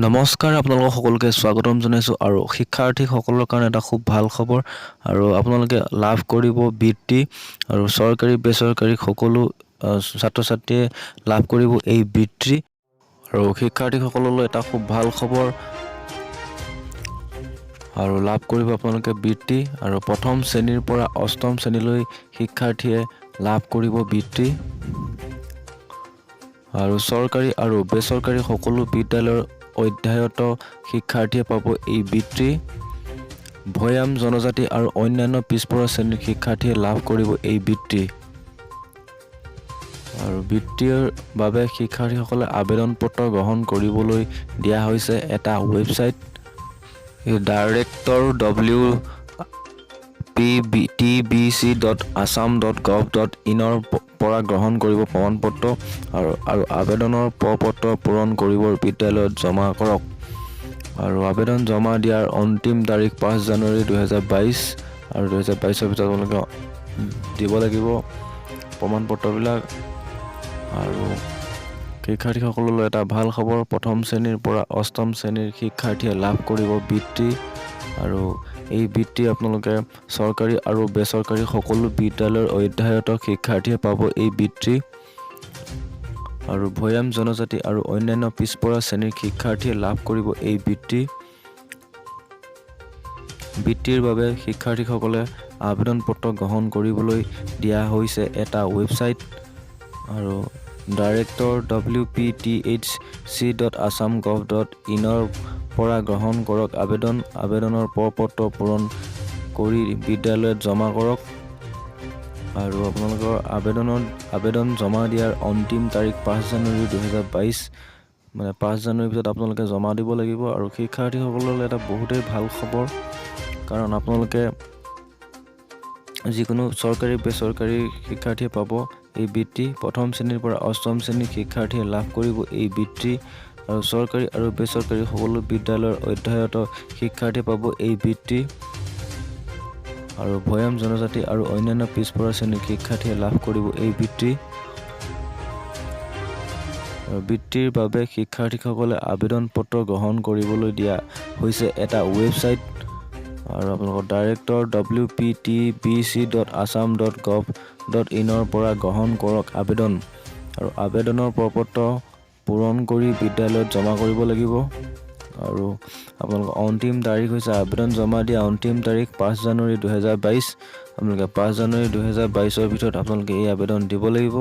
নমস্কাৰ, আপোনালোকক সকলোকে স্বাগতম জনাইছোঁ আৰু শিক্ষাৰ্থীসকলৰ কাৰণে এটা খুব ভাল খবৰ আৰু আপোনালোকে লাভ কৰিব বৃত্তি আৰু চৰকাৰী বেচৰকাৰী সকলো ছাত্ৰ ছাত্ৰীয়ে লাভ কৰিব এই বৃত্তি আৰু শিক্ষাৰ্থীসকললৈ এটা খুব ভাল খবৰ আৰু লাভ কৰিব আপোনালোকে বৃত্তি আৰু প্ৰথম শ্ৰেণীৰ পৰা অষ্টম শ্ৰেণীলৈ শিক্ষাৰ্থীয়ে লাভ কৰিব বৃত্তি আৰু চৰকাৰী আৰু বেচৰকাৰী সকলো বিদ্যালয়ৰ অধ্যয়নত শিক্ষাৰ্থীয়ে পাব এই বৃত্তি। ভৈয়াম জনজাতি আৰু অন্যান্য পিছপৰা শ্ৰেণীৰ শিক্ষাৰ্থীয়ে লাভ কৰিব এই বৃত্তি আৰু বৃত্তিৰ বাবে শিক্ষাৰ্থীসকলে আবেদন পত্ৰ গ্ৰহণ কৰিবলৈ দিয়া হৈছে এটা ৱেবছাইট director.wptbc.assam.gov.in পৰা গ্ৰহণ কৰিব প্ৰমাণপত্ৰ আৰু আবেদনৰ প্ৰপত্ৰ পূৰণ কৰিব বিদ্যালয়ত জমা কৰক আৰু আবেদন জমা দিয়াৰ অন্তিম তাৰিখ 5 জানুৱাৰী 2022 আৰু 2022 ভিতৰত আপোনালোকে দিব লাগিব প্ৰমাণপত্ৰবিলাক আৰু শিক্ষাৰ্থীসকললৈ এটা ভাল খবৰ প্ৰথম শ্ৰেণীৰ পৰা অষ্টম শ্ৰেণীৰ শিক্ষাৰ্থীয়ে লাভ কৰিব বৃত্তি আৰু এই বৃত্তি আপোনালোকে চৰকাৰী আৰু বেচৰকাৰী সকলো বিদ্যালয়ৰ অধ্যয়নত শিক্ষাৰ্থীয়ে পাব এই বৃত্তি আৰু ভৈয়াম জনজাতি আৰু অন্যান্য পিছপৰা শ্ৰেণীৰ শিক্ষাৰ্থীয়ে লাভ কৰিব এই বৃত্তিৰ বাবে শিক্ষাৰ্থীসকলে আবেদন পত্ৰ গ্ৰহণ কৰিবলৈ দিয়া হৈছে এটা ৱেবছাইট আৰু director.wpthc.assam.gov.in পৰা গ্ৰহণ কৰক আবেদনৰ প্ৰপত্ৰ পূৰণ কৰি বিদ্যালয়ত জমা কৰক আৰু আপোনালোকৰ আবেদন জমা দিয়াৰ অন্তিম তাৰিখ 5 জানুৱাৰী 2022 মানে 5 জানুৱাৰীৰ ভিতৰত আপোনালোকে জমা দিব লাগিব আৰু শিক্ষাৰ্থীসকললৈ এটা বহুতেই ভাল খবৰ কাৰণ আপোনালোকে যিকোনো চৰকাৰী বেচৰকাৰী শিক্ষাৰ্থীয়ে পাব এই বৃত্তি প্ৰথম শ্ৰেণীৰ পৰা অষ্টম শ্ৰেণীৰ শিক্ষাৰ্থীয়ে লাভ কৰিব এই বৃত্তি আৰু চৰকাৰী আৰু বেচৰকাৰী সকলো বিদ্যালয়ৰ অধ্যয়নত শিক্ষাৰ্থীয়ে পাব এই বৃত্তি আৰু ভৈয়াম জনজাতি আৰু অন্যান্য পিছপৰা শ্ৰেণীৰ শিক্ষাৰ্থীয়ে লাভ কৰিব এই বৃত্তি আৰু বৃত্তিৰ বাবে শিক্ষাৰ্থীসকলে আবেদন পত্ৰ গ্ৰহণ কৰিবলৈ দিয়া হৈছে এটা ৱেবছাইট আৰু আপোনালোকৰ director.wptbc.assam.gov.in পৰা গ্ৰহণ কৰক আবেদন আৰু আবেদনৰ প্ৰপত্ৰ পূৰণ কৰি বিদ্যালয়ত জমা কৰিব লাগিব আৰু আপোনালোকৰ অন্তিম তাৰিখ হৈছে আবেদন জমা দিয়া অন্তিম তাৰিখ 5 জানুৱাৰী 2022 আপোনালোকে 5 জানুৱাৰী 2022 ভিতৰত আপোনালোকে এই আবেদন দিব লাগিব